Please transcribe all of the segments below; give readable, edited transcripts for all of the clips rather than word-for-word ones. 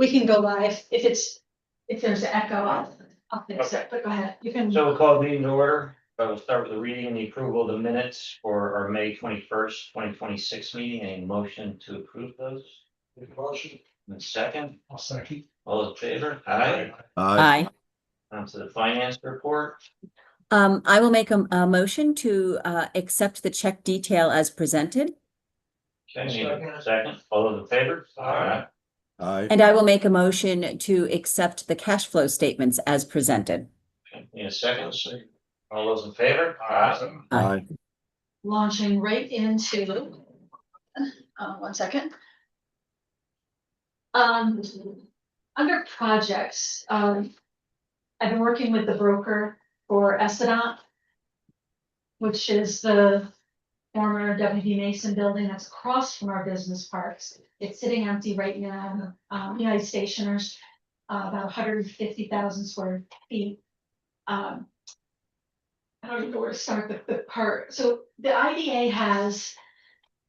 We can go live if there's an echo, I'll fix it, but go ahead, you can. So we'll call the meeting to order. We'll start with the reading and the approval of the minutes for our May 21st, 2026 meeting. A motion to approve those? Motion. And second, I'll second. all in favor? Aye. Aye. On to the finance report. I will make a motion to accept the check detail as presented. Okay, need a second, all those in favor? Aye. Aye. And I will make a motion to accept the cash flow statements as presented. Okay, need a second? All those in favor? Aye. Launching right into, 1 second. Under projects, I've been working with the broker for Essedant, which is the former W.B. Mason building that's across from our business parks. It's sitting empty right now, United Stationers, about 150,000 square feet. I don't even know where to start the part. So the IDA has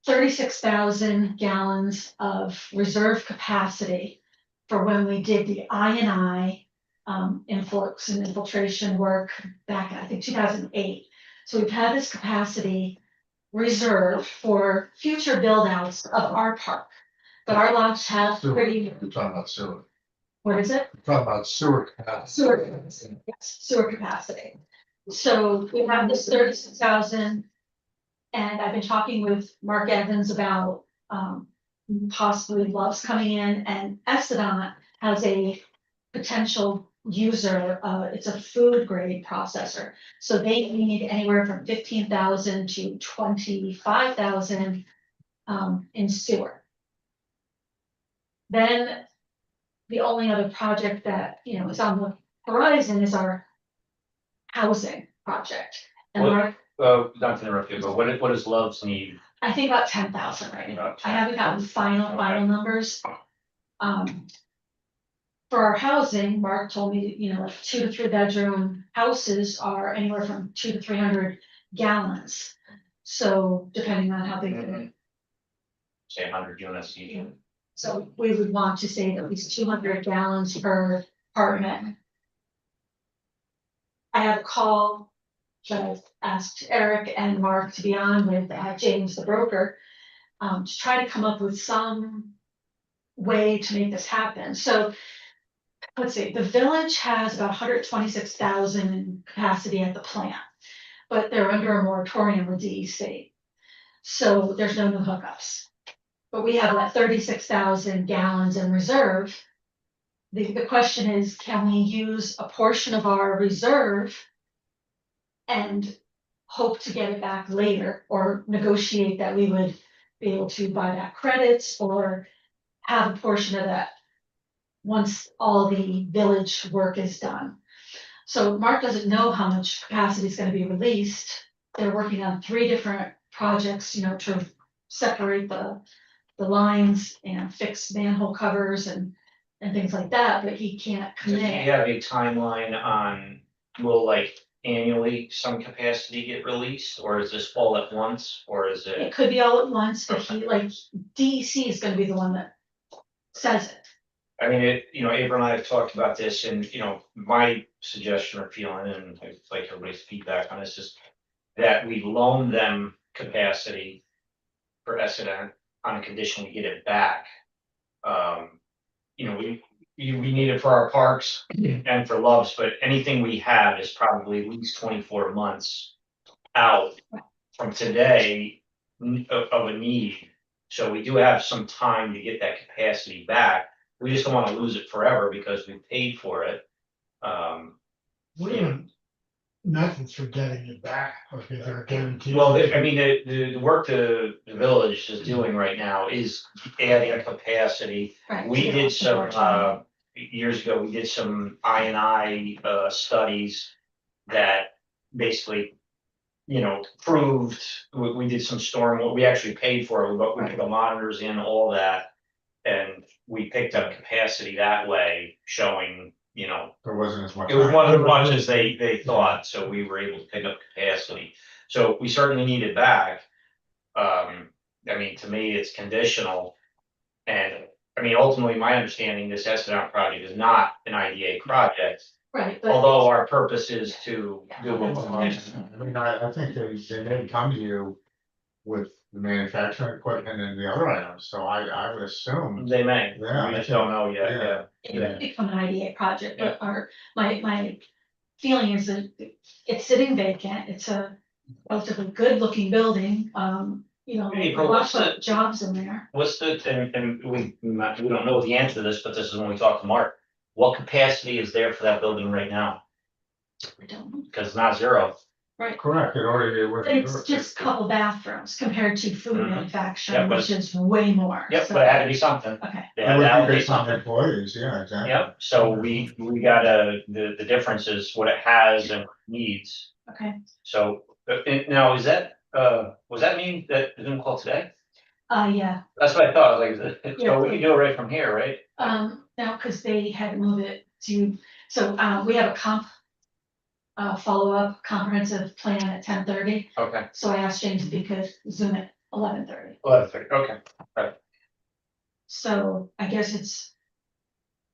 36,000 gallons of reserve capacity for when we did the I&I influx and infiltration work back in, I think, 2008. So we've had this capacity reserved for future build outs of our park. But our lots have pretty, You're talking about sewer. what is it? You're talking about sewer capacity. Sewer capacity, yes, sewer capacity. So we have this 36,000. And I've been talking with Mark Evans about possibly Love's coming in, and Essedant has a potential user, it's a food grade processor. So they need anywhere from 15,000 to 25,000 in sewer. Then the only other project that, is on the horizon is our housing project. And What- Mark, Not to interrupt you, but what does Love's need? I think about 10,000 right now. About I haven't gotten final Okay. numbers. For our housing, Mark told me, 2 to 3 bedroom houses are anywhere from 200 to 300 gallons. So depending on how big they're. Say 100 units each. So we would want to save at least 200 gallons per apartment. I have a call that I've asked Eric and Mark to be on with James, the broker, to try to come up with some way to make this happen. So let's see, the village has about 126,000 in capacity at the plant, but they're under a moratorium with DEC. So there's no new hookups. But we have about 36,000 gallons in reserve. The question is, can we use a portion of our reserve and hope to get it back later, or negotiate that we would be able to buy back credits or have a portion of that once all the village work is done. So Mark doesn't know how much capacity is going to be released. They're working on 3 different projects, to separate the lines and fix manhole covers and things like that, but he can't Do you commit. have a timeline on, will like annually some capacity get released, or is this all at once, or is It it? could be all at once, but DEC is gonna be the one that says it. I mean, April and I have talked about this, and, my suggestion or feeling, and I'd like everybody's feedback on this, is that we loan them capacity for Essedant on a condition we get it back. We need it for our parks and for Love's, but anything we have is probably at least 24 months out from today of a need. So we do have some time to get that capacity back. We just don't want to lose it forever because we paid for it. What are the methods for getting it back? Or is there a guarantee? Well, the work the village is doing right now is adding a capacity. Right. We did some, years ago, we did some I&I studies that basically, proved, we did some storm, we actually paid for it, but we put the monitors in, all that. And we picked up capacity that way, showing, There wasn't as much. it was one as much as they thought, so we were able to pick up capacity. So we certainly need it back. To me, it's conditional. And I mean, ultimately, my understanding, this Esteron project is not an IDA project, right, but although our purpose is to do. I mean, I think they may come to you with the manufacturing equipment and the other items, so I would assume. They may, Yeah, we I just think- don't know yet, yeah. yeah. it would become an IDA project, but my feeling is that it's sitting vacant, it's a relatively good looking building, you know, Hey, a but lot what's of the- jobs in there. What's the, and we don't know the answer to this, but this is when we talk to Mark. What capacity is there for that building right now? We don't know. Because it's not zero. Correct, it already was. But it's just a couple bathrooms compared to food Mhm. manufacturing, Yeah, but which is way more. Yep, so- but it had to be something. Okay, They It had to would be allocate based on something. employees, yeah, exactly. Yep, so we gotta, the difference is what it has and needs. okay, So, now, is that, was that mean that the Zoom call today? yeah, That's what I thought, like, Yeah. so we can do it right from here, right? now, cause they had moved it to, so, we have a follow-up comprehensive plan at 10:30, Okay, so I asked James if he could Zoom at 11:30. 11:30, okay. So I guess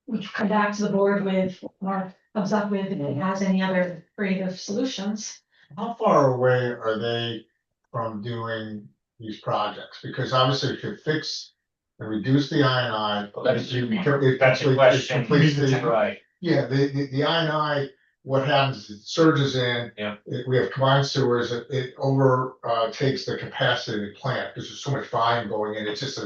we can come back to the board with what Mark comes up with, if he has any other creative solutions. How far away are they from doing these projects? Because obviously if you fix and reduce the INI. Well, that's- it That's a complete- it question. completes the- Right, Yeah, the INI, what happens is it surges in. Yeah. We have combined sewers, it over takes the capacity of the plant, because there's so much volume going in, it's just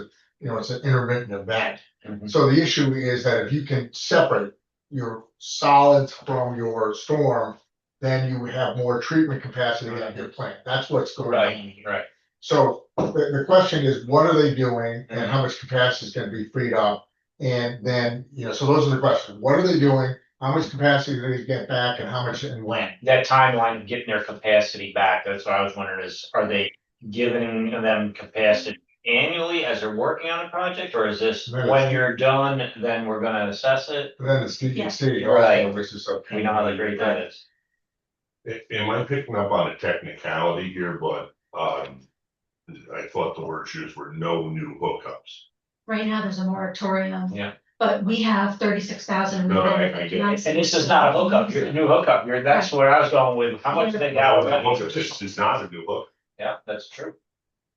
it's an intermittent event. Mhm. So the issue is that if you can separate your solids from your storm, then you have more treatment capacity in your plant, that's what's going on. right. So the question is, what are they doing and how much capacity is gonna be freed up? And then, so those are the questions. What are they doing? How much capacity do they get back and how much and when? That timeline of getting their capacity back, that's what I was wondering is, are they giving them capacity annually as they're working on a project? Or is this No, when it's- you're done, then we're gonna assess it? And then it's DEC Right. also, which is okay. We know how great that is. Am I picking up on a technicality here, but, I thought the words used were no new hookups. Right now, there's a moratorium. Yeah. But we have 36,000. No, I get it. And this is not a hookup, you're a new hookup, that's where I was going with, how much do they got? This is not a new hook. Yeah, that's true.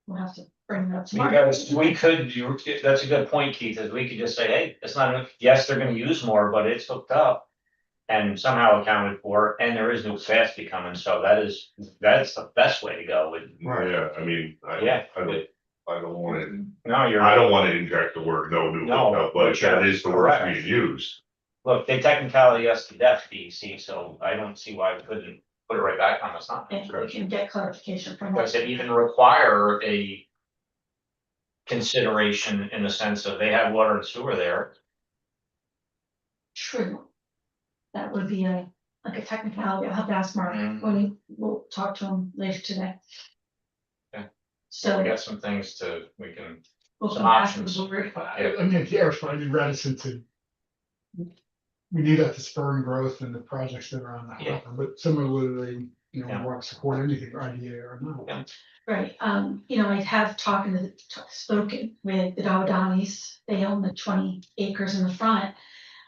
We'll have to bring it up tomorrow. Because we could, that's a good point, Keith, is we could just say, hey, it's not, yes, they're gonna use more, but it's hooked up. And somehow accounted for, and there is new capacity coming, so that's the best way to go with. Right. Yeah, I mean, Yeah. I don't wanna, No, you're I right. don't wanna inject the word no new No, hookup, but that is the word correct. being used. Look, they technicality us to death, DEC, so I don't see why we couldn't put it right back on us, not. And we can get clarification from. Does it even require a consideration in the sense of they have water and sewer there? True. That would be like a technicality. I'll have to ask Mark when we'll talk to him later today. Okay. So We got some things we can, we'll some come back to options. the board. I mean, Eric's probably reticent to. We need that to spur and growth in the projects that are on the Yeah. hopper, but similarly, Yeah. we want to support anything, IDA or not. Yeah. Right, I have spoken with the Dowdanis, they own the 20 acres in the front.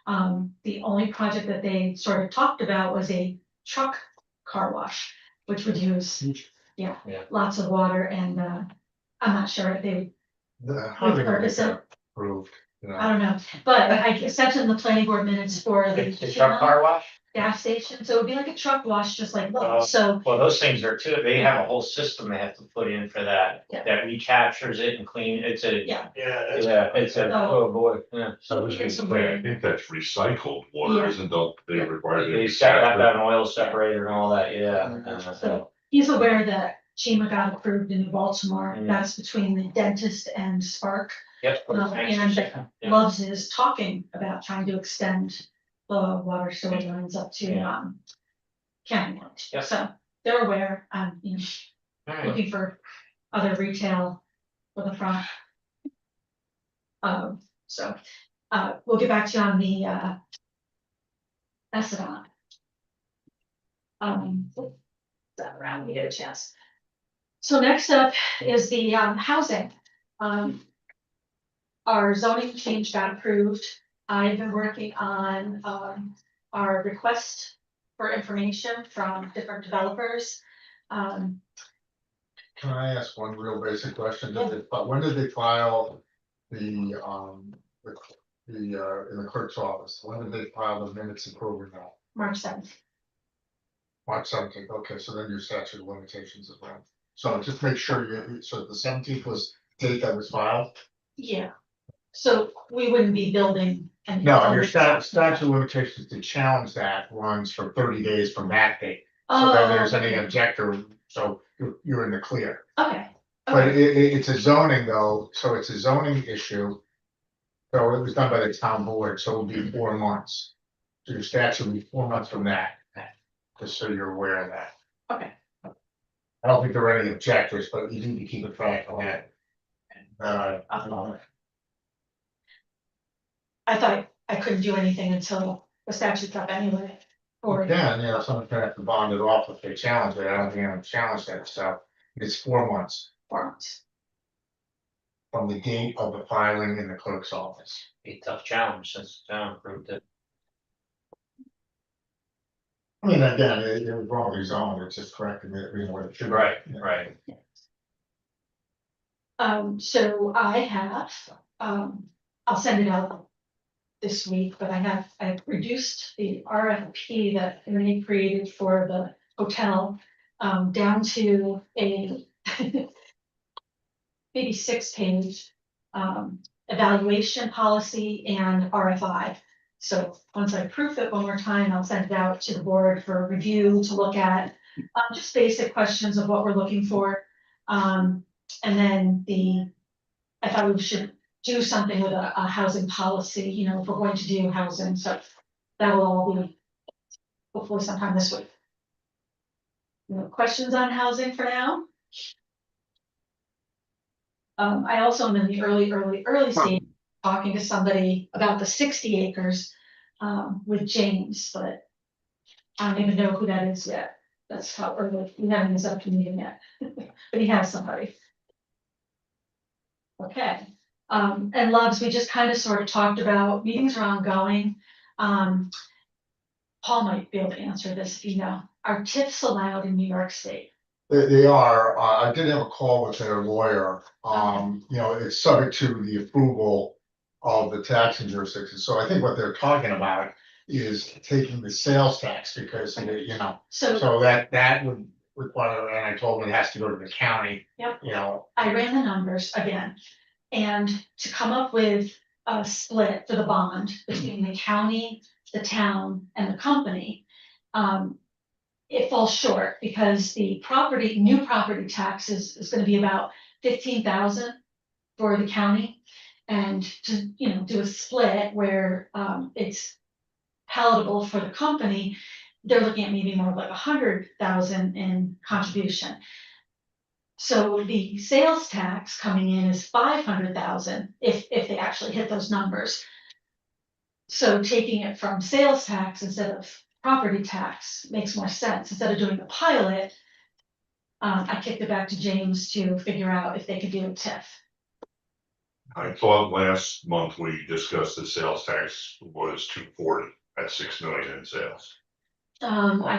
The only project that they sort of talked about was a truck car wash, which would use, Yeah. lots of water and, I'm not sure if they, How are they gonna get Repurpose it. that approved? I don't know, but I sent them the planning board minutes for the the truck car wash? gas station, so it would be like a truck wash, just like Oh. Lowe's, so. Well, those things are too, they have a whole system they have to put in for that, Yeah. that recaptures it and clean, it's a. Yeah. Yeah, it's a, oh boy, yeah. I was gonna say, I think that's recycled water, Yeah. isn't, don't they require the They have to have recapture? an oil separator and all that, yeah. and So he's aware that Chima got approved in Baltimore, Mm. that's between the dentist and Spark. Yep. And Yeah. Loves is talking about trying to extend the water sewer lines up to, Yeah. county lines. Yep. So they're aware, I'm, All right. looking for other retail for the front. We'll get back to you on the, Ecedon. That around, we get a chance. So next up is the, housing. our zoning change got approved. I've been working on, our request for information from different developers. Um, Can I ask one real basic question? But when did they file the, in the clerk's office? When did they file the minutes approving that? March 7th. March 17th, okay, so then your statute of limitations is around. So just make sure so the 17th was the date that was filed? Yeah. So we wouldn't be building. No, your statute of limitations to challenge that runs for 30 days from that date. So Oh, then there's any objector, so you're in the clear. okay. But Okay. it's a zoning though, so it's a zoning issue. So it was done by the town board, so it would be 4 months. So your statute would be 4 months from that, just so you're aware of that. Okay. I don't think there are any objectors, but you need to keep a track of that. I thought I couldn't do anything until the statute's up anyway. Or, Again, someone's gonna have to bond it off if they challenge it. I don't think I'm gonna challenge that stuff. It's 4 months 4 months. from the date of the filing in the clerk's office. Be a tough challenge since the town approved it. I mean, again, it was wrongly zoned, it's just correcting it, what it should be. Right, Yeah. right. So I have, I'll send it out this week, but I've reduced the RFP that Ernie created for the hotel, down to a maybe 6-page, evaluation policy and RFI. So once I proof it one more time, I'll send it out to the board for review to look at, just basic questions of what we're looking for. And then I thought we should do something with a housing policy, if we're going to do housing, so that will all be hopefully sometime this week. Questions on housing for now? I also am in the early stage, talking to somebody about the 60 acres, with James, but I don't even know who that is yet. That's how early, we haven't his up to meeting yet, but he has somebody. Okay, and Loves, we just kind of sort of talked about, meetings are ongoing. Paul might be able to answer this if you know. Are TIFs allowed in New York State? They are, I did have a call with their lawyer, it's subject to the approval of the taxing jurisdiction, so I think what they're talking about is taking the sales tax, because, So so that would require, and I told them it has to go to the county. Yep. You know, I ran the numbers again, and to come up with a split for the bond between the county, the town, and the company, it falls short because the new property tax is gonna be about 15,000 for the county. And to, do a split where, it's palatable for the company, they're looking at maybe more like 100,000 in contribution. So the sales tax coming in is 500,000 if they actually hit those numbers. So taking it from sales tax instead of property tax makes more sense. Instead of doing the pilot, I kicked it back to James to figure out if they could do a TIF. I thought last month we discussed the sales tax was 240 at 6 million in sales. I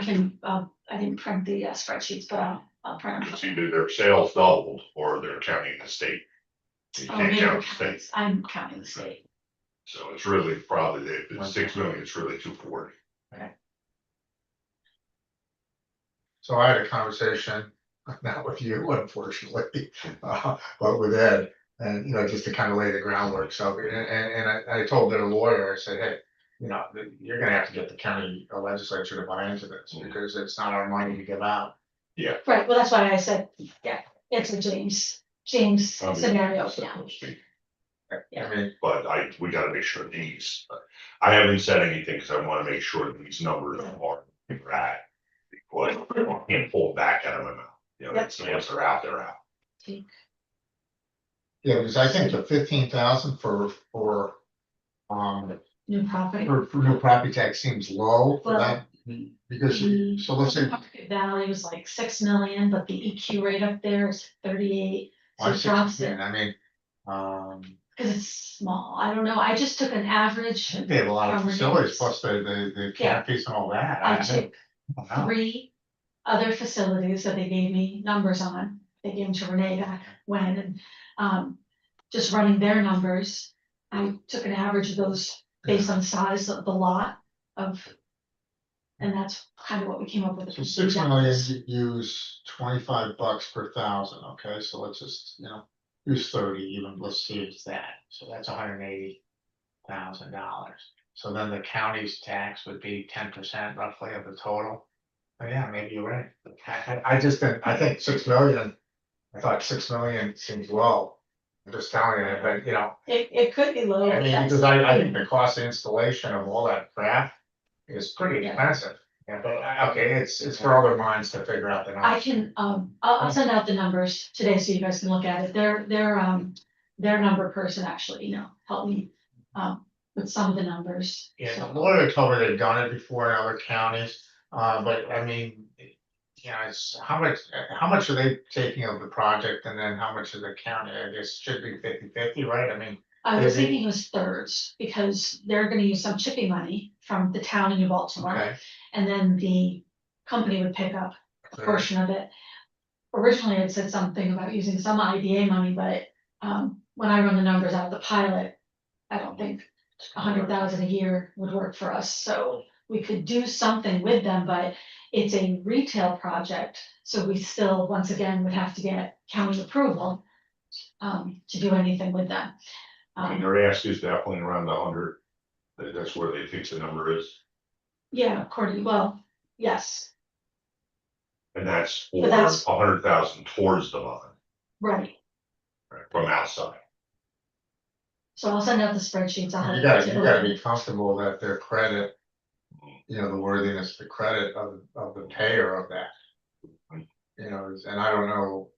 didn't print the spreadsheets, but I'll print them. It's either their sales doubled or they're counting the state. You Oh, can't maybe count the counting- state, I'm counting the state. so it's really probably, if it's 6 million, it's really 240. so I had a conversation, not with you unfortunately, but with Ed. And, just to kind of lay the groundwork, so, and I told their lawyer, I said, hey, you're gonna have to get the county legislature to buy into this, because it's not our money to give out. Right, well, that's why I said, yeah, it's a James I mean, scenario, so yeah. to speak. I mean, But we gotta make sure these, I haven't said anything because I wanna make sure that these numbers are right. Because I can't pull back out of my mouth, it's, once they're out, they're out. yeah, because I think the 15,000 for New property. for new property tax seems low for Well, that, because, so let's say. Market value is like 6 million, but the EQ rate up there is 38, so it drops it. I mean, Cause it's small, I don't know, I just took an average. They have a lot of From facilities, Renee's. plus the canopies and all that. I took don't know. 3 other facilities that they gave me numbers on. They gave them to Renee back when, and, just running their numbers. I took an average of those based on the size of the lot of. And that's kind of what we came up with. So 6 million, you use $25 per thousand, okay, so let's just, use 30 even, let's see it's that, so that's $180,000. So then the county's tax would be 10% roughly of the total. Oh yeah, maybe you're right. I just didn't, I think 6 million, I thought 6 million seems low. I'm just telling you, but It could be low. I mean, that's- because I think the cost of installation of all that crap is pretty Yeah. expensive. Yeah, but okay, it's for other minds to figure out the I numbers. can, I'll send out the numbers today so you guys can look at it. Their number person actually, helped me, with some of the numbers. Yeah, So- the lawyer told me they've done it before in other counties, but I mean, it's how much are they taking of the project and then how much of the county, I guess, should be 50/50, right? I mean, I was Maybe. thinking it was thirds, because they're gonna use some chipping money from the town in New Baltimore, okay. and then the company would pick up a Sure. portion of it. Originally, it said something about using some IDA money, but, when I run the numbers out of the pilot, I don't think 100,000 a year would work for us, so we could do something with them, but it's a retail project, so we still, once again, would have to get county approval, to do anything with them. I mean, their ask is definitely around the 100, that's where they think the number is, Yeah, according, well, yes, and that's But for that's- 100,000 towards the bond, right, right, from outside. so I'll send out the spreadsheets. I'll You have gotta be comfortable that their credit, the worthiness, the credit of the payer of that. And I don't know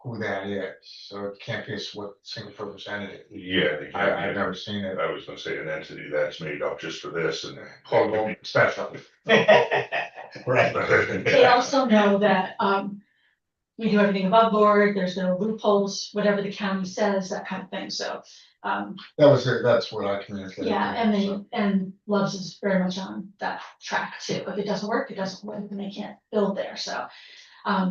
who that is, so it can't be a single purpose entity. Yeah, they can't I've be- never seen it. I was gonna say an entity that's made up just for this and. Well, special. Right. They also know that, we do everything above board, there's no loopholes, whatever the county says, that kind of thing, so, That was it, that's what I communicated. yeah, to and them, and Loves is very much on that track too. If it doesn't work, it doesn't work, and they can't build there, so.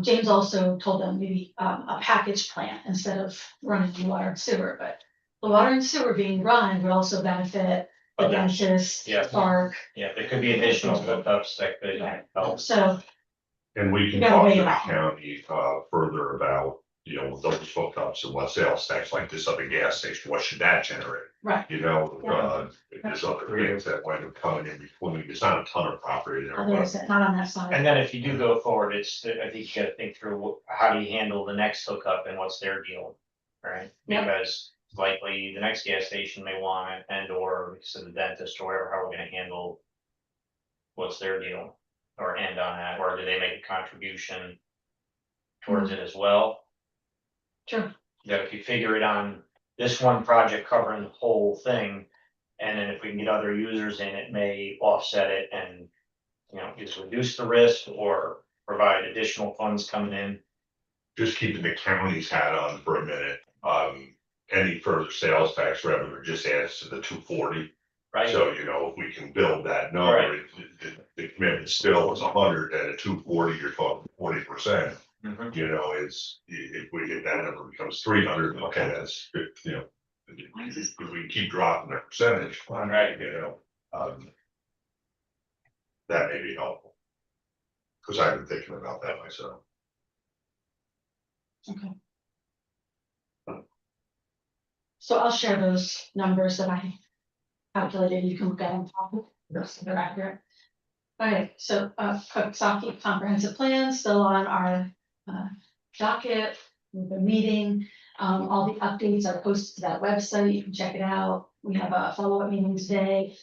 James also told them maybe, a package plant instead of running the water and sewer, but the water and sewer being run would also benefit the Others. dentist, Yeah. park, Yeah, there could be additional hookups that could help. so, And we can You gotta talk weigh to it the out. county, further about, those hookups and what sales tax, like this other gas station, what should that generate? right, There's other things that wind up coming in between, there's not a ton of property there, others, but not on that side. And then if you do go forward, I think you gotta think through how do you handle the next hookup and what's their deal, right? Yep. Because likely the next gas station may want it, and or like I said, the dentist or whatever, how we're gonna handle. What's their deal, or end on that, or do they make a contribution towards it as well? True, That if you figure it on this one project covering the whole thing, and then if we can get other users in, it may offset it and. Either reduce the risk or provide additional funds coming in. just keeping the county's hat on for a minute. Any further sales tax revenue just adds to the 240. Right, So, if we can build that number, Right. the commitment still is 100, and at 240, you're talking 40%. Mhm. Is if we get that number becomes 300, okay, that's good, if we keep dropping the percentage, Right. that may be helpful. Cause I've been thinking about that myself. okay. So I'll share those numbers that I calculated, you can look at them, so they're accurate. Okay, so, Coxsackie comprehensive plan still on our, docket, we've been meeting, all the updates are posted to that website, you can check it out, we have a follow-up meeting today.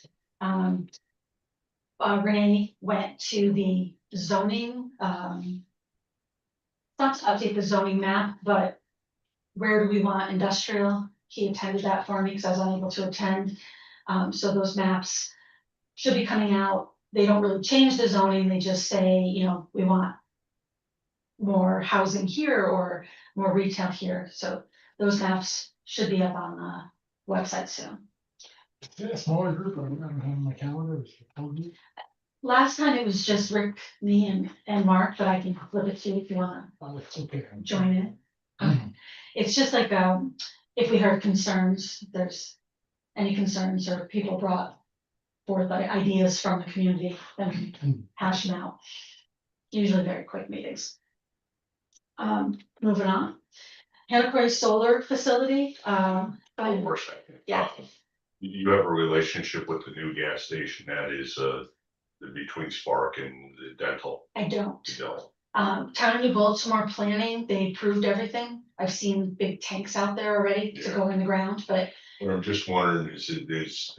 Renee went to the zoning, not to update the zoning map, but where do we want industrial? He attended that for me because I was unable to attend. So those maps should be coming out. They don't really change the zoning, they just say, we want more housing here or more retail here, so those maps should be up on the website soon. A smaller group, I don't have my calendar. It's a full group. Last time it was just Rick, me and Mark, but I can flip it to you if you wanna Oh, it's okay. join in. Okay. It's just like, if we heard concerns, if there's any concerns or people brought forth like ideas from the community, then we can hash them out. Usually very quick meetings. Moving on. Hannah Solar Facility, One more second. Yeah. You have a relationship with the new gas station that is, between Spark and the dental, I don't. you know? Town of New Baltimore planning, they approved everything. I've seen big tanks out there already to Yeah. go in the ground, but What I'm just wondering is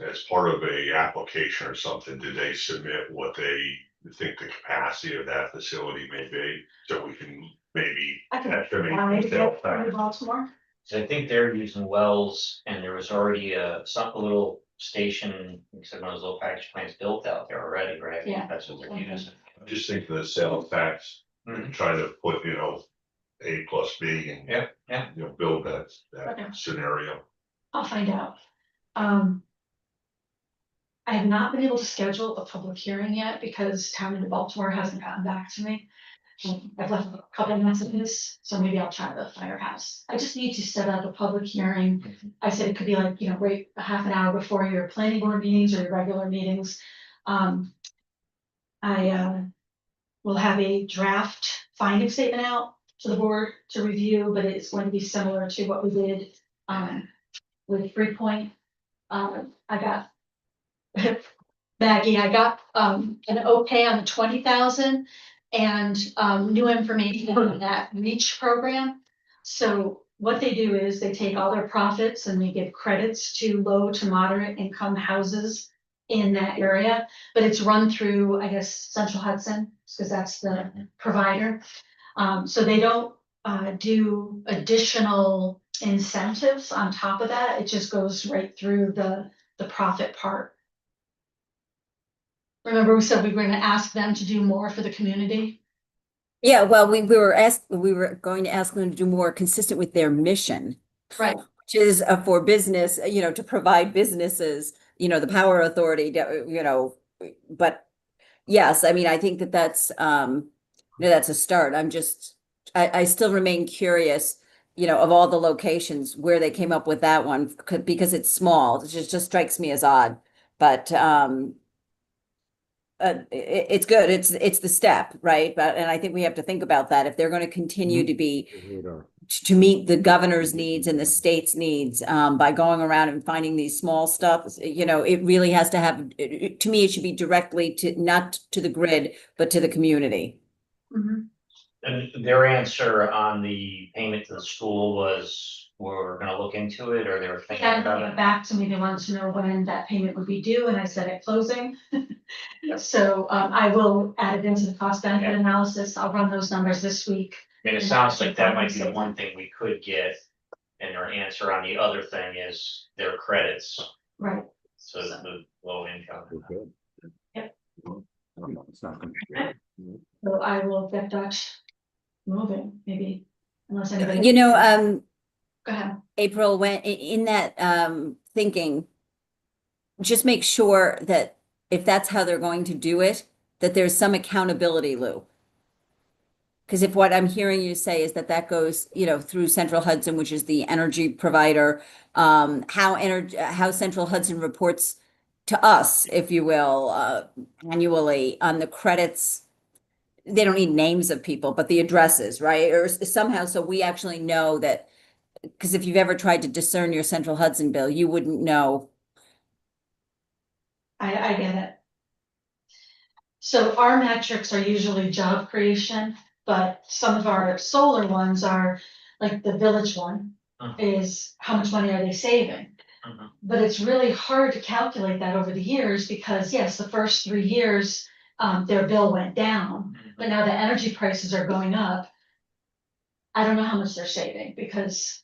as part of a application or something, did they submit what they think the capacity of that facility may be? So we can maybe I can estimate. find the sales Town tax. of Baltimore. So I think they're using wells and there was already a little station, except one of those little package plants built out there already, right? Yeah. That's what they're using. I'm just thinking of the sales tax, Mhm. trying to put, A plus B and. Yeah, yeah. Build Okay. that scenario. I'll find out. I have not been able to schedule a public hearing yet because Town of New Baltimore hasn't gotten back to me. I've left a couple of messages, so maybe I'll try the firehouse. I just need to set up a public hearing. I said it could be like, right a half an hour before your planning board meetings or your regular meetings. I will have a draft finding statement out to the board to review, but it's going to be similar to what we did with Freepoint. I got Maggie, I got an okay on the 20,000 and new information on that REACH program. So what they do is they take all their profits and they give credits to low to moderate income houses in that area, but it's run through, I guess, Central Hudson, because that's the provider. So they don't do additional incentives on top of that. It just goes right through the profit part. Remember we said we were gonna ask them to do more for the community? Yeah, well, we were going to ask them to do more consistent with their mission, Right. which is for business, to provide businesses, the power authority, but yes, I mean, I think that's, that's a start. I still remain curious, of all the locations where they came up with that one, because it's small. It just strikes me as odd, but, it's good. It's the step, right? And I think we have to think about that. If they're going to continue to meet the governor's needs and the state's needs, by going around and finding these small stuff, it really has to have, to me, it should be directly not to the grid, but to the community. Mhm. And their answer on the payment to the school was, we're gonna look into it, or they were They thinking hadn't about gotten it? back to me, they wanted to know when that payment would be due, and I said at closing. So, I will add it into the cost benefit Yeah. analysis, I'll run those numbers this week. I mean, it sounds like that might be the one thing we could get, and their answer on the other thing is their credits, Right, so the low income. It's not gonna be. so I will get that moving, maybe, unless anybody. Go ahead. April, when in that thinking, just make sure that if that's how they're going to do it, that there's some accountability, Lou. Because if what I'm hearing you say is that goes, through Central Hudson, which is the energy provider, how Central Hudson reports to us, if you will, annually on the credits. They don't need names of people, but the addresses, right? Or somehow, so we actually know that, because if you've ever tried to discern your Central Hudson bill, you wouldn't know. I get it. So our metrics are usually job creation, but some of our solar ones are, like the village one, is how much money are they saving? Mhm. But it's really hard to calculate that over the years, because yes, the first 3 years, their bill went down, but now the energy prices are going up. I don't know how much they're saving, because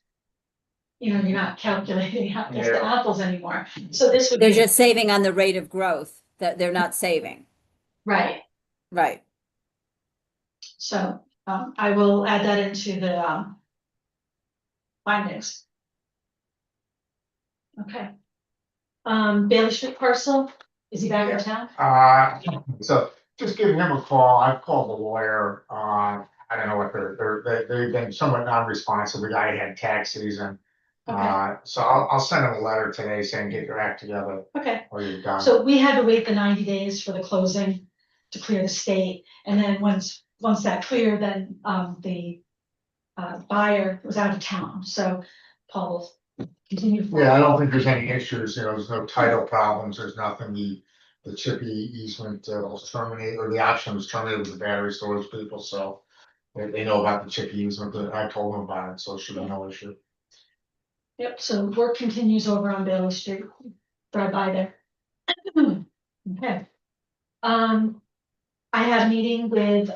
you're not calculating apples to Yeah. apples anymore. So this would They're be, just saving on the rate of growth, that they're not saving. right. Right. So I will add that into the findings. Okay. Bailey Street parcel, is he back in town? So just give him a call. I've called the lawyer. I don't know what they've been somewhat non-responsive. The guy had tax season. Okay. So I'll send him a letter today saying get your act together Okay, or you're done. so we had to wait the 90 days for the closing to clear the state, and then once that cleared, then, the buyer was out of town, so Paul will continue. Yeah, I don't think there's any issues, there's no title problems, there's nothing, the chippy easement was terminated, or the option was terminated with the battery storage people, so. They know about the chippy easement, but I told them about it, so it should be no issue. Yep, so work continues over on Bailey Street, drive by there. Okay. I had a meeting with,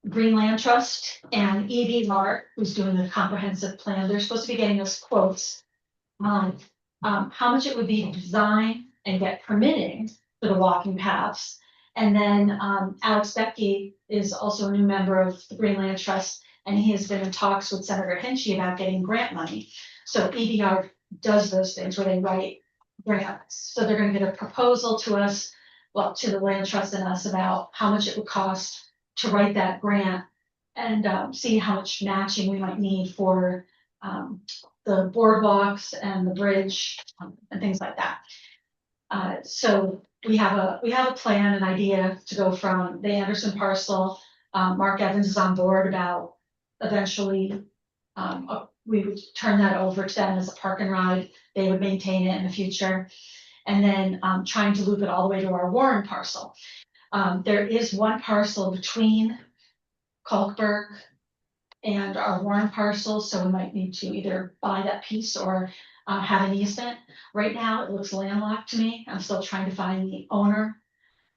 Green Land Trust and EVR, who's doing the comprehensive plan. They're supposed to be getting us quotes on, how much it would be to design and get permitting for the walking paths. And then, Alex Becky is also a new member of the Green Land Trust, and he has been in talks with Senator Hinchy about getting grant money. So EVR does those things where they write grants. So they're gonna get a proposal to us, well, to the land trust and us about how much it would cost to write that grant and see how much matching we might need for the boardwalks and the bridge and things like that. So we have a plan, an idea to go from the Anderson parcel. Mark Evans is on board about eventually we would turn that over to them as a park and ride. They would maintain it in the future. And then trying to loop it all the way to our Warren parcel. There is one parcel between Kalkberg and our Warren parcel, so we might need to either buy that piece or have an easement. Right now, it looks landlocked to me. I'm still trying to find the owner.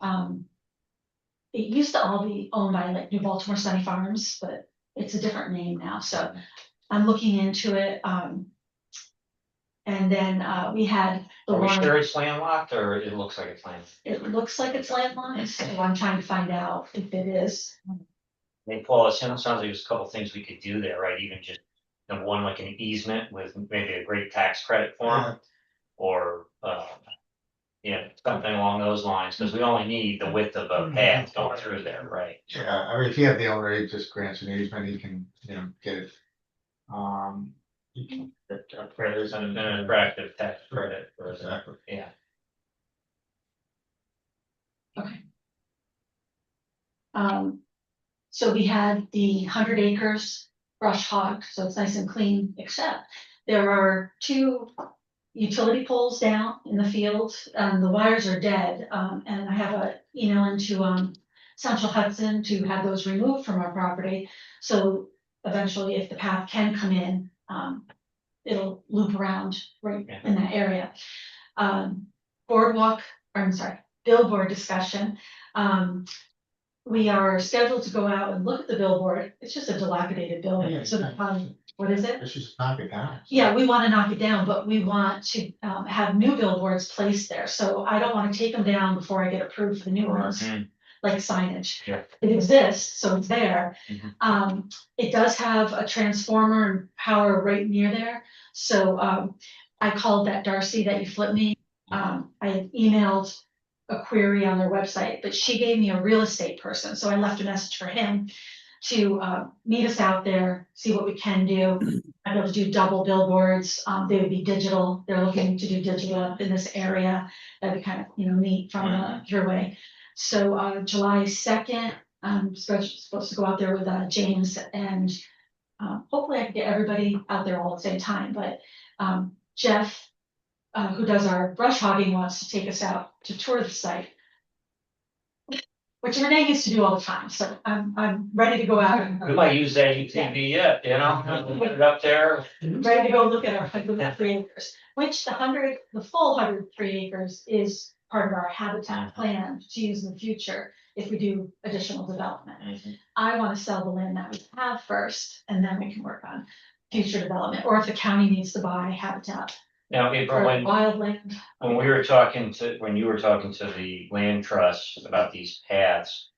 It used to all be owned by like New Baltimore Sunny Farms, but it's a different name now, so I'm looking into it. And then we had the Are we one. sure it's landlocked or it looks like it's landlocked? It looks like it's landlocked, so I'm trying to find out if it is. I mean, Paul, it sounds like there's a couple things we could do there, right? Even just, number one, like an easement with maybe a great tax credit for them. Or, something along those lines, because we only need the width of a path going through there, right? Yeah, I mean, if you have the owner, he just grants an easement, he can, get it. He can get credits An attractive tax credit for, Exactly. yeah. Okay. So we had the 100 acres brush hog, so it's nice and clean, except there are 2 utility poles down in the field, the wires are dead, and I have a email into Central Hudson to have those removed from our property. So eventually, if the path can come in, it'll loop around right in that area. Boardwalk, or I'm sorry, billboard discussion. We are scheduled to go out and look at the billboard. It's just a dilapidated building. It's sort of, what is it? Let's just knock it down. Yeah, we want to knock it down, but we want to have new billboards placed there. So I don't want to take them down before I get approved for the new ones, like signage. Yeah. It exists, so it's there. Mhm. It does have a transformer and power right near there. So I called that Darcy that you flipped me. I had emailed a query on their website, but she gave me a real estate person, so I left a message for him to meet us out there, see what we can do. I'm able to do double billboards. They would be digital. They're looking to do digital up in this area. That'd be kind of, neat from the throughway. So July 2nd, I'm supposed to go out there with James, and hopefully I can get everybody out there all at the same time. But Jeff, who does our brush hogging, wants to take us out to tour the site, which Renee used to do all the time. So I'm ready to go out and We might use that UTV yet, put it up there. ready to go look at our 103 acres, which the full 103 acres is part of our habitat plan to use in the future if we do additional development. I want to sell the land that we have first, and then we can work on future development, or if the county needs to buy habitat Now, April, for when wildland. when you were talking to the land trust about these paths,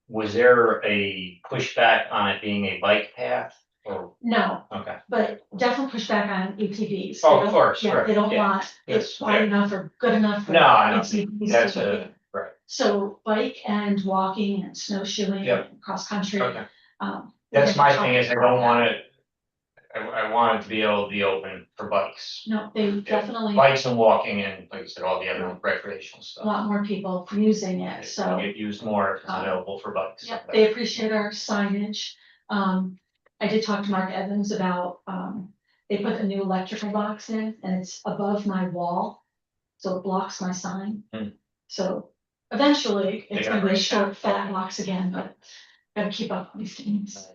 was there a pushback on it being a bike path? Or, No, okay. but definitely push back on ATVs. Oh, They of don't- course, Yeah, right, they don't yeah. want it Yes, wide yeah. enough or good enough. for No, I don't ATVs think that's to get. right. So bike and walking and snowshoeing Yep. and cross country. Okay. We're That's gonna my talk thing is I about don't that. want it, I want it to be able to be open for bikes. No, they definitely, a Bikes and walking and like I said, all the other recreational stuff. lot more people using it, so. Get used more if it's available for bikes. Yep, they appreciate our signage. I did talk to Mark Evans about, they put a new electrical box in and it's above my wall. So it blocks my sign. Hmm. So eventually They it's gotta gonna be a bring it short, down. fat box again, but gotta keep up with these things.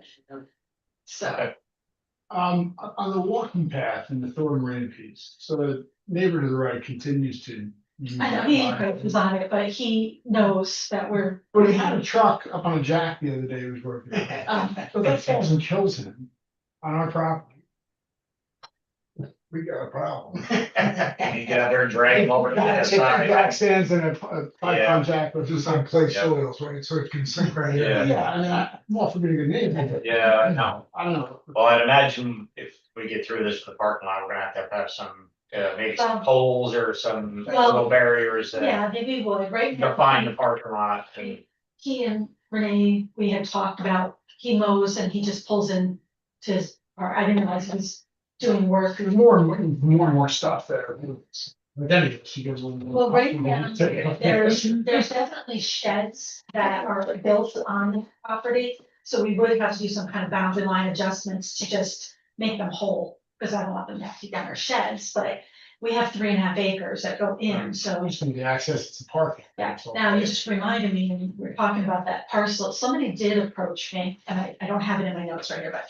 So, Okay. On the walking path in the Thorn Rain piece, so the neighbor to the right continues to. use I know that he line. ain't great design it, but he knows that we're. But he had a truck up on a jack the other day he was working on. So that falls and kills him on our property. We got a problem. You get out there and drag them over to the side. Jack stands in a five Yeah. ton jack, which is Just on like. clay Yeah. soils, right, so it can sink right in. Yeah. Yeah, I mean, I'm all for being a good neighbor. Yeah, I know. I don't know. Well, I'd imagine if we get through this with the parking lot, we're gonna have to have some, maybe some Well- poles or some Well, little barriers that Yeah, maybe we would, right? now, define the parking lot and. He and Renee, we had talked about, he mows and he just pulls in to his, or I didn't realize he was doing work. There's more and more stuff there. But anyway, she goes. Well, right now, there's definitely sheds that are built on the property. So we would have to do some kind of boundary line adjustments to just make them whole, because I don't want them to have to take down our sheds, but we have 3.5 acres that go in, so. Just need the access to parking. Yeah, now you just reminded me, and we were talking about that parcel, somebody did approach me, and I don't have it in my notes right here, but.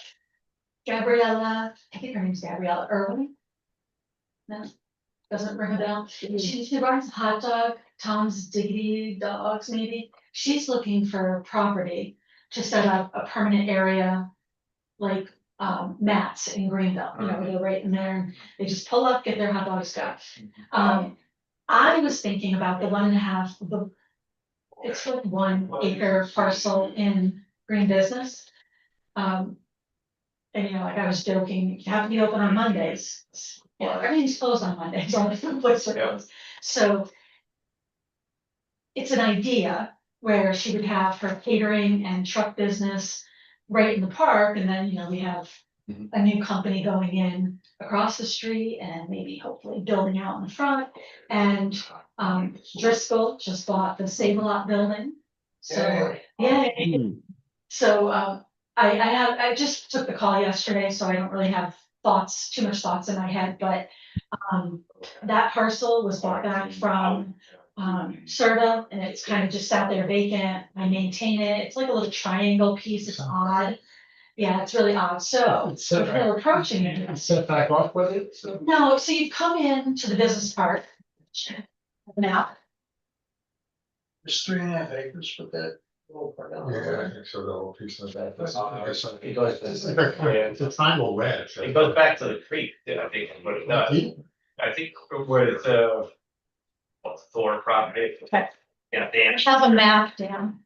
Gabriella, I think her name's Gabriella Irwin. No, doesn't ring a bell, she runs hot dog, Tom's Diggity Dogs maybe, she's looking for property to set up a permanent area. Like, Matt's in Greenville, you know, they're right in there, and they just pull up, get their hot dogs, go. I was thinking about the 1.5, it's like 1 acre parcel in Green Business. And you know, like I was joking, you have to be open on Mondays. Yeah, everything's closed on Mondays, all the food places are closed. So it's an idea where she would have her catering and truck business right in the park, and then, you know, we have a new company going in across the street and maybe hopefully building out in the front. And Driscoll just bought the Save-A-Lot building. So, yeah. So I just took the call yesterday, so I don't really have too much thoughts in my head, but that parcel was bought back from Serta, and it's kind of just sat there vacant. I maintain it. It's like a little triangle piece. It's odd. Yeah, it's really odd. So It's set if they're approaching it. It's set back off with it, so. No, so you come into the business park. Now, There's 3.5 acres for that little part. Yeah, I think so, the whole piece of that. It goes, It's a triangle wedge. it goes back to the creek, I think, is what it does. I think where it's, Thor property. Okay. Yeah, Dan. I have a map down.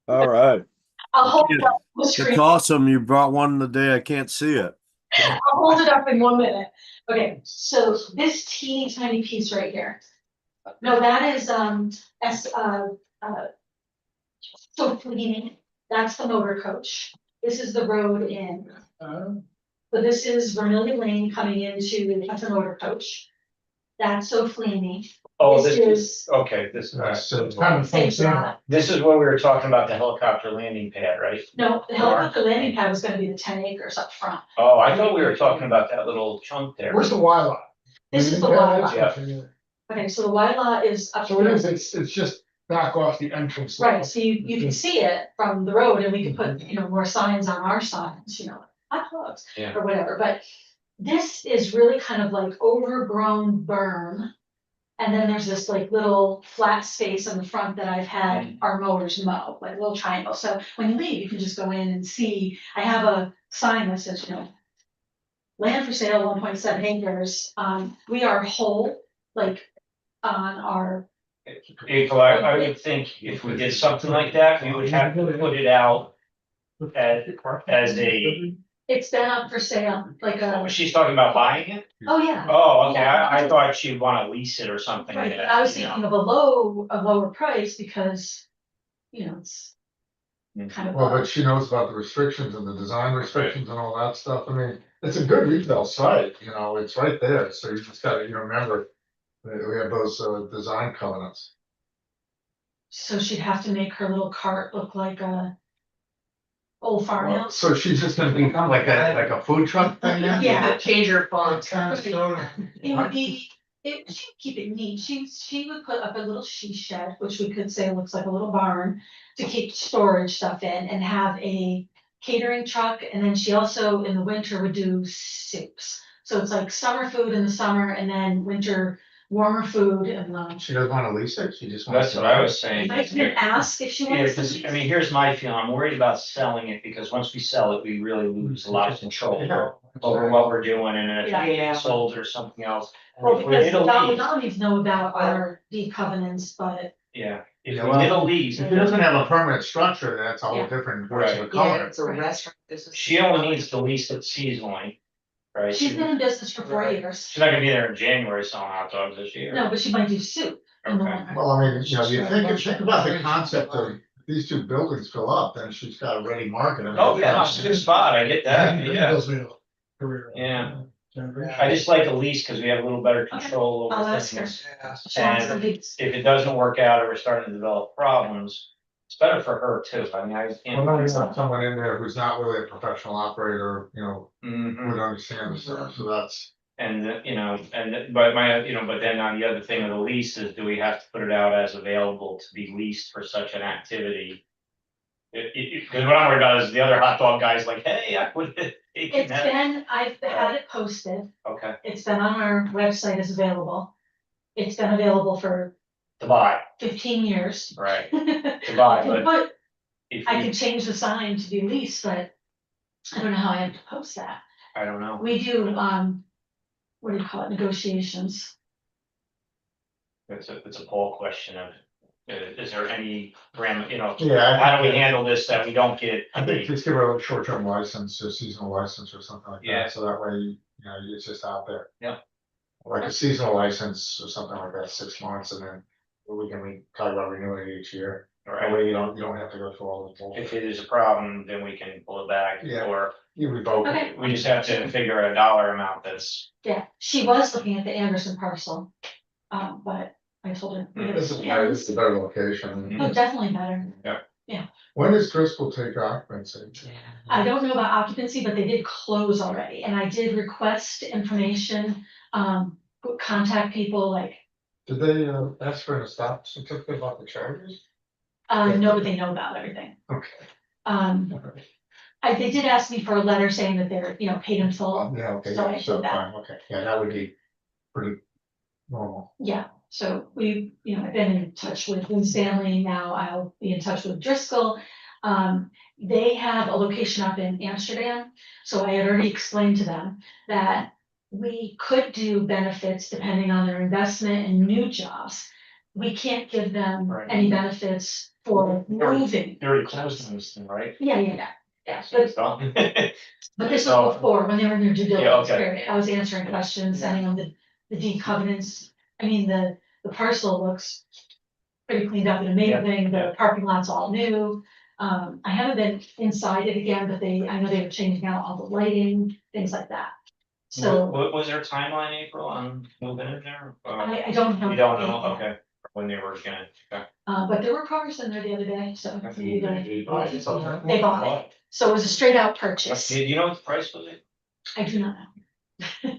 All right. I'll hold it up on the It's screen. awesome. You brought one today. I can't see it. I'll hold it up in 1 minute. Okay, so this teeny tiny piece right here. No, that is, so cleaning, that's the motor coach. This is the road in. So this is Vermillion Lane coming into, that's a motor coach. That's so Fleeny. Oh, This this is- is, okay, this That's is, it's kind of Same thing. lot. this is what we were talking about, the helicopter landing pad, right? No, the helicopter landing pad was gonna be the 10 acres up front. Oh, I thought we were talking about that little chunk there. Where's the Y lot? This is the Y lot. Yeah. Okay, so the Y lot is up So it here. is, it's just back off the entrance. Right, so you can see it from the road and we can put, you know, more signs on our signs, you know, hot dogs Yeah. or whatever, but this is really kind of like overgrown berm. And then there's this like little flat space in the front that I've had our mowers mow, like a little triangle. So when you leave, you can just go in and see, I have a sign that says, you know, land for sale, 1.7 acres. We are whole, like on our, April, I would think if we did something like that, we would have to put it out as a, It's been up for sale, like she's talking about buying it? oh, yeah. Oh, okay, I thought she'd wanna lease it or something. Right, that, I was you know. thinking of a lower price because, it's kind of. Well, but she knows about the restrictions and the design restrictions and all that stuff. I mean, it's a good retail site, it's right there. So you just gotta, remember that we have those, design covenants. So she'd have to make her little cart look like a old Well, farmhouse. so she's just gonna become like a food truck thing then? Yeah. Change your font. It would be, she'd keep it neat, she would put up a little she shed, which we could say looks like a little barn. To keep storage stuff in and have a catering truck, and then she also in the winter would do soups. So it's like summer food in the summer and then winter warmer food and lunch. She doesn't wanna lease it, she just wants. That's what I was saying. I can ask if she Yeah, wants to. because, I mean, here's my feeling, I'm worried about selling it, because once we sell it, we really lose a lot of control over what we're doing, and if Yeah. it's sold or something else. Well, If we because need a Dolly lease, needs to know about our deed covenants, but yeah, if Yeah, we well, need a lease, If it doesn't have a permanent structure, that's a whole Yeah. different portion of Right. color. Yeah, it's a restaurant business. she only needs to lease it seasonally, right? she's been in business for 4 years. She's not gonna be there in January selling hot dogs this year. No, but she might do soup in the Okay. winter. Well, I mean, you think about the concept of these two buildings fill up, then she's got a ready market. I mean, Oh, yeah, it's a good spot, I get that, yeah, Career. yeah. I just like a lease, because we have a little better control I'll over ask her. things. She wants to And lease. if it doesn't work out, or we're starting to develop problems, it's better for her too, I mean, I Well, can't. no, you want someone in there who's not really a professional operator, Mhm. would understand the stuff, so that's. And, but but then on the other thing of the lease is, do we have to put it out as available to be leased for such an activity? Because what I'm worried about is the other hot dog guy's like, hey, I would have taken It's that. been, I've had it posted, Okay, it's been on our website as available. It's been available for to buy, 15 years. right, to buy, but But if I we, could change the sign to be leased, but I don't know how I have to post that. I don't know. We do, what do you call it, negotiations. It's a poll question of, is there any Yeah, how do we handle this that we don't get? I think just give her a short-term license, a seasonal license or something like Yeah. that, so that way, it's just out there. Yeah. Like a seasonal license or something like that, 6 months, and then we can talk about renewing it each year. That Right, way you don't have to go through all the. if it is a problem, then we can pull it back, Yeah. or You revoke Okay. it. we just have to figure a dollar amount that's. Yeah, she was looking at the Anderson parcel, but I told her. we This is have- this is a better location. Oh, definitely better. When does Driscoll take occupancy? I don't know about occupancy, but they did close already, and I did request information, contact people like, Did they ask for a stop certificate about the charges? no, but they know about everything. Okay. They did ask me for a letter saying that they're, paid in full. Yeah, okay, So I so did that. fine, okay, yeah, that would be pretty normal. Yeah, so we, I've been in touch with Lynn Stanley, now I'll be in touch with Driscoll. They have a location up in Amsterdam, so I had already explained to them that we could do benefits depending on their investment in new jobs. We can't give them Right. any benefits for moving. They already closed on this thing, right? Yeah, So it's done. but this So- was before, when they were in their due diligence okay. period, I was answering questions, sending them the deed covenants. I mean, the parcel looks pretty cleaned up and amazing, the parking lot's all new. I haven't been inside it again, but I know they were changing out all the lighting, things like that. So What was their timeline, April, on moving in there? I don't know. You don't know, okay, when they were gonna, okay. But there were cars in there the other day, so maybe they bought Wow. it. So it was a straight out purchase. Do you know what the price was? I do not know.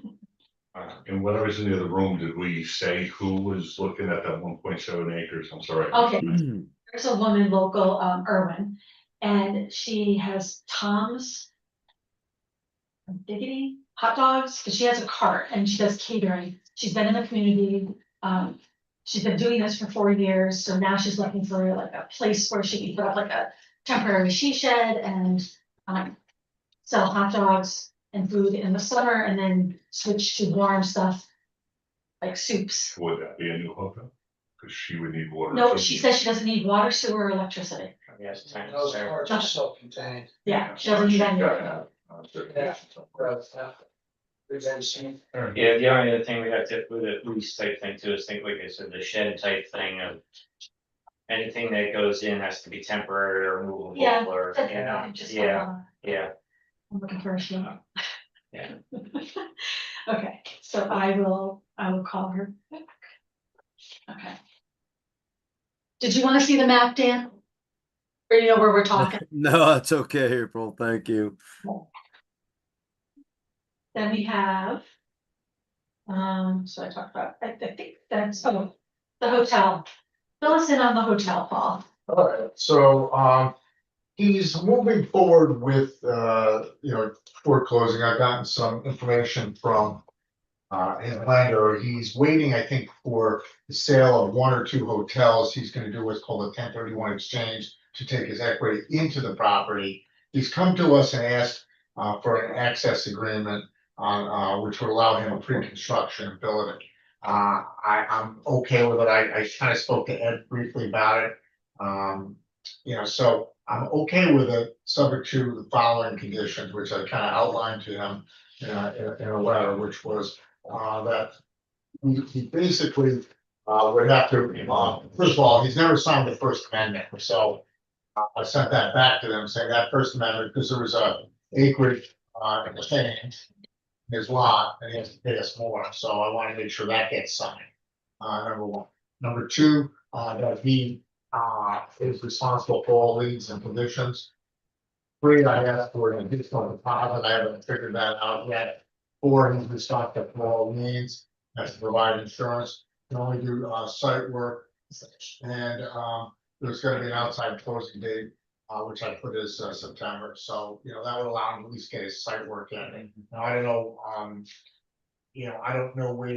And when I was in the other room, did we say who was looking at that 1.7 acres? I'm sorry. Okay, there's a woman local, Irwin, and she has Tom's Diggity hot dogs, because she has a cart and she does catering. She's been in the community, she's been doing this for 4 years, so now she's looking for like a place where she can put up like a temporary she shed and sell hot dogs and food in the summer, and then switch to warm stuff like soups. Would that be a new hookup? Because she would need water. No, too. she says she doesn't need water, sewer, or electricity. Yes, time. Those parts are self-contained. Yeah, she doesn't need any. Yeah. We've ever seen. Yeah, the only other thing we have to, with a lease type thing too, is think, like I said, the shed type thing of. Anything that goes in has to be temporary or movable Yeah, or, that's you know, just, yeah, yeah. I'm looking for a sheet. Yeah. Okay, so I will call her back. Okay. Did you wanna see the map, Dan? Or you know where we're talking? No, it's okay, April. Thank you. Then we have. So I talked about, I think that's, oh, the hotel. Fill us in on the hotel, Paul. All right, so, he's moving forward with, for closing. I've gotten some information from his lender. He's waiting, I think, for the sale of one or two hotels. He's gonna do what's called a 1031 exchange to take his equity into the property. He's come to us and asked for an access agreement on, which would allow him a pre-construction ability. I'm okay with it. I kind of spoke to Ed briefly about it. So I'm okay with it, subject to the following conditions, which I kind of outlined to him in a letter, which was that he basically would have to, first of all, he's never signed the First Amendment, so I sent that back to them saying that First Amendment, because there was a acreage change in his lot, and he has to pay us more, so I want to make sure that gets signed. Number one. Number two, that he is responsible for all liens and conditions. Three, I asked for an additional deposit, I haven't figured that out yet. Four, he's responsible for all liens, has to provide insurance, can only do site work. And there's gonna be an outside closing date, which I put as September, so, that would allow him to at least get his site work in. Now, I don't know, I don't know where,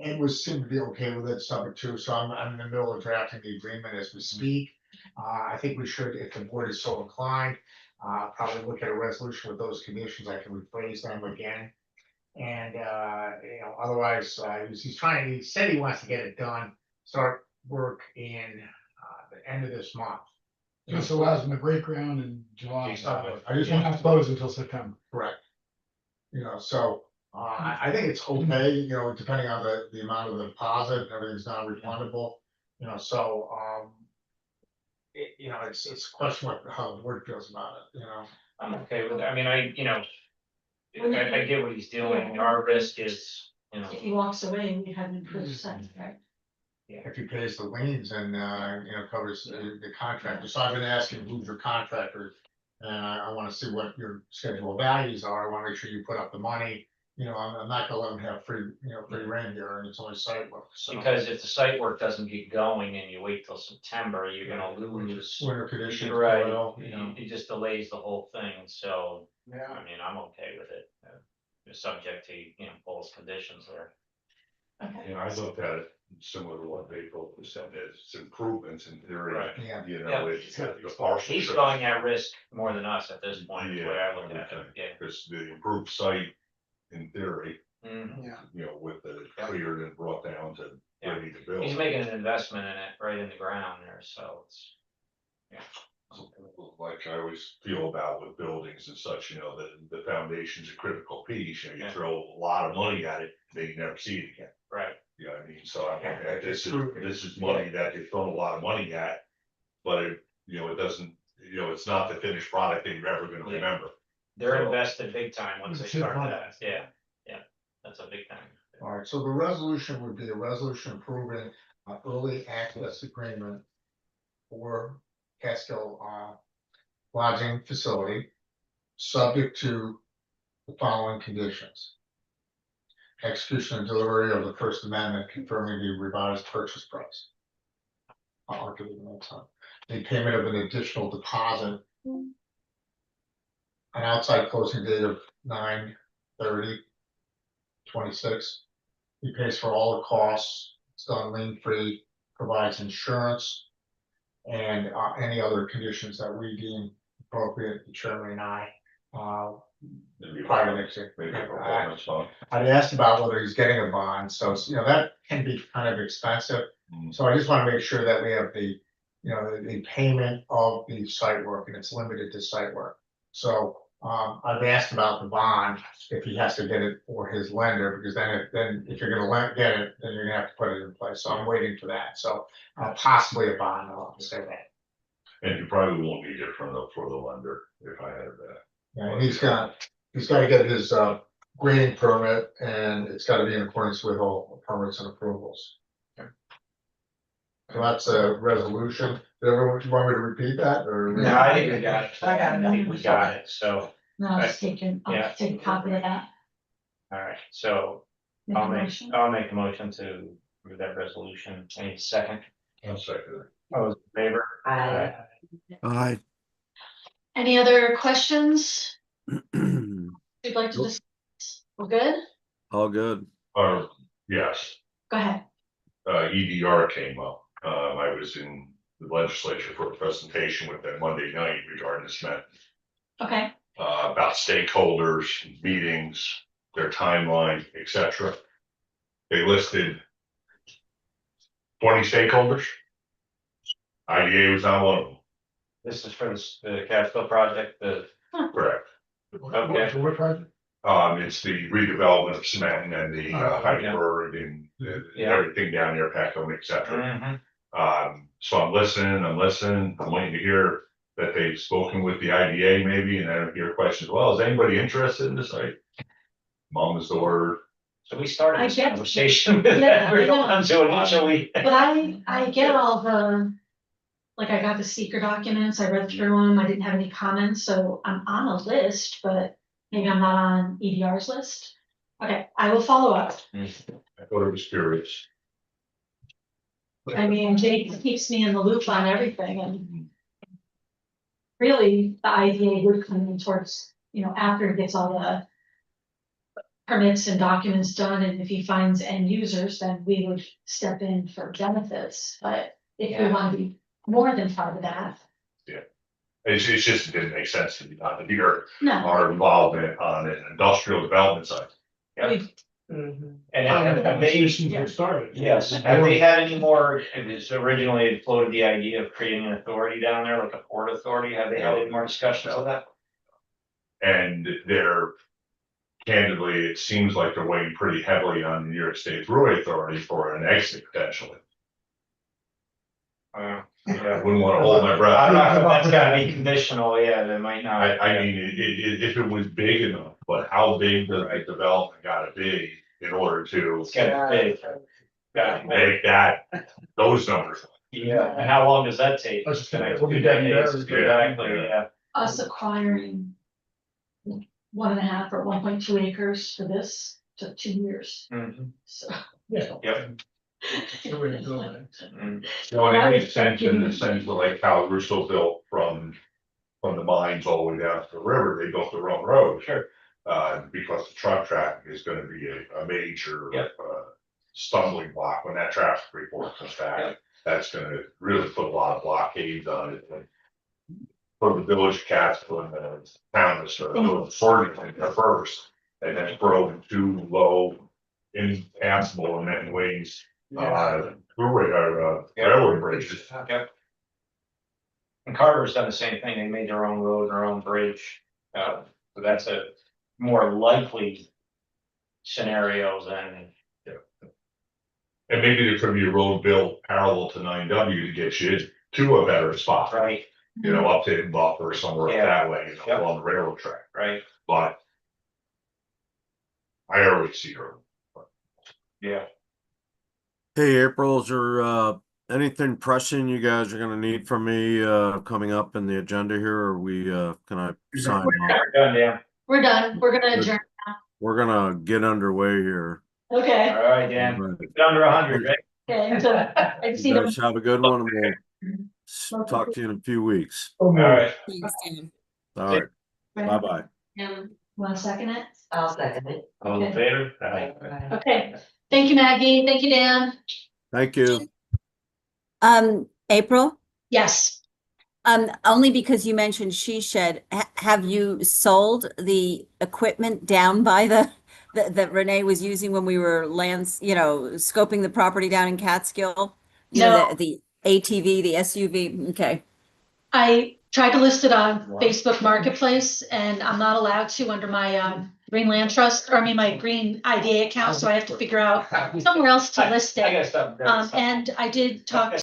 Ed was seemed to be okay with it, subject to, so I'm in the middle of drafting the agreement as we speak. I think we should, if the board is so inclined, probably look at a resolution with those conditions. I can rephrase them again. And, otherwise, he said he wants to get it done, start work in, the end of this month. Just allows them to break ground in July. Exactly. I just won't have to close until September. Correct. So, I think it's okay, depending on the amount of the deposit, everything's non-refundable, so, it's a question of how the board feels about it, I'm okay with it. I mean, I get what he's doing. Our risk is, If he walks away, we have an improved sense, right? if he pays the liens and, covers the contractor. So I've been asking who's your contractor. And I wanna see what your schedule values are. I wanna make sure you put up the money. I'm not gonna let him have free rein here, and it's only site work, so. because if the site work doesn't get going and you wait till September, you're gonna lose. Winter conditions. Right, oil, it just delays the whole thing, so, Yeah. I mean, I'm okay with it. Subject to, Paul's conditions there. Okay. I looked at it similar to what April was saying, it's improvements in theory. Right. Yeah. It's the partial. He's going at risk more than us at this point, the way I look at it, yeah. Because the improved site, in theory, Mhm. Yeah. with the cleared and brought down to Yeah. ready to build. He's making an investment in it right in the ground there, so it's. Like I always feel about with buildings and such, the foundation's a critical piece, you Yeah. throw a lot of money at it, then you never see it again. Right. You know what I mean? So I think that It's true. this is money that they've thrown a lot of money at, but it doesn't, it's not the finished product that you're ever gonna Yeah. remember. They're So- invested big time once they It's in start front. that, yeah, that's a big time. All right, so the resolution would be a resolution approving an early access agreement for Catskill lodging facility, subject to the following conditions. Execution and delivery of the First Amendment confirming the revised purchase price. I'll give you the next one. The payment of an additional deposit. An outside closing date of 9/30/26. He pays for all the costs, it's done lien free, provides insurance. And any other conditions that we deem appropriate, the chairman and I. Maybe a Prior to bond, next year. maybe a performance bond. I'd asked about whether he's getting a bond, so that can be kind of expensive. Mm. So I just wanna make sure that we have the the payment of the site work, and it's limited to site work. So, I've asked about the bond, if he has to get it for his lender, because then if you're gonna get it, then you're gonna have to put it in place, so I'm waiting for that, so, possibly a bond, I'll have to say that. And you probably won't need it for the lender if I had that. And he's gotta get his, grading permit, and it's gotta be in accordance with all permits and approvals. So that's a resolution. Do you want me to repeat that, or? No, I think we got it. I got it. I think we got it, so, No, I'll just Yeah. take a copy of that. all right, so Make a I'll motion. make a motion to approve that resolution. Any second? I'll second it. All those in favor? I, Aye. Any other questions you'd like to Nope. discuss? We're good? All good. Yes, Go ahead. EDR came up. I was in the legislature for a presentation with them Monday night regarding this matter. Okay, About stakeholders, meetings, their timeline, etc. They listed 20 stakeholders. IDA was not one of them. This is for the Catskill project, Correct. Okay. So what project? It's the redevelopment of cement and the Oh, Heidelberg and Yeah. everything down near Peckham, etc. Mhm. So I'm listening, I'm waiting to hear that they've spoken with the IDA maybe, and then hear questions, well, is anybody interested in this site? Mom is the word. So we started I this get- conversation with Yeah, everyone, so initially. but I get all the, like, I got the seeker documents, I read through them, I didn't have any comments, so I'm on a list, but maybe I'm not on EDR's list. Okay, I will follow up. I thought it was curious. I mean, Jake keeps me in the loop on everything, and really, the IDA would come in towards, after he gets all the permits and documents done, and if he finds end users, then we would step in for benefits, but if we Yeah. want to be more than part of that, It's just, it didn't make sense to me not to hear no. our involvement on an industrial development site. Yeah. we- And have they, Conversations were started. yes, have they had any more, it's originally it floated the idea of creating an authority down there, like a port authority, have they had any more discussions of that? And they're, candidly, it seems like they're weighing pretty heavily on the New York State Thruway Authority for an exit potentially. I Yeah. wouldn't want to hold my I'm breath. not, that's gotta be conditional, yeah, they might not. I mean, if it was big enough, but how big does the development gotta be in order to It's gotta be big. Gotta be big. make that, those numbers? Yeah, and how long does that take? Let's just The next we'll be few getting decades? there. Exactly, yeah. Us acquiring 1.5 or 1.2 acres for this took 2 years, Mhm. so. Yeah. Yep. So we're gonna do it. Mm. So it makes sense in the sense where like how Russo built from the mines all the way down to the river, they built the wrong road. Sure. Because the truck traffic is gonna be a major Yep. stumbling block when that traffic report comes back. Yep. That's gonna really put a lot of blockades on it. And for the village of Catskill and the town to start doing sorting at first, and then broken too low, impassable in many ways. Thruway or railroad bridges. Yep. And Carver's done the same thing, they made their own road, their own bridge, so that's a more likely scenario than. And maybe there could be a road built parallel to 9W to get you to a better spot, Right, up to Buff or somewhere up Yeah. that way, Yep. along the railroad track, right, but I already see her. yeah. Hey, April, is there anything pressing you guys are gonna need from me coming up in the agenda here, or can I sign off? We're done, Dan. We're done, we're gonna adjourn, We're gonna get underway here. okay, All right, Dan, All right. it's under 100, right? okay, so I just You need a. guys have a good one, and we'll talk to you in a few weeks. All right. Thanks, Dan. All right, bye-bye. Want to second it? I'll second it. All in favor? Aye. Okay, thank you, Maggie, thank you, Dan. Thank you. April, Yes, only because you mentioned She Shed, have you sold the equipment down by that Renee was using when we were scoping the property down in Catskill? You know, No. the ATV, the SUV, okay. I tried to list it on Facebook Marketplace and I'm not allowed to under my Green Land Trust, or I mean, my Green IDA account, so I have to figure out somewhere else to list I it. gotta stop. And I did talk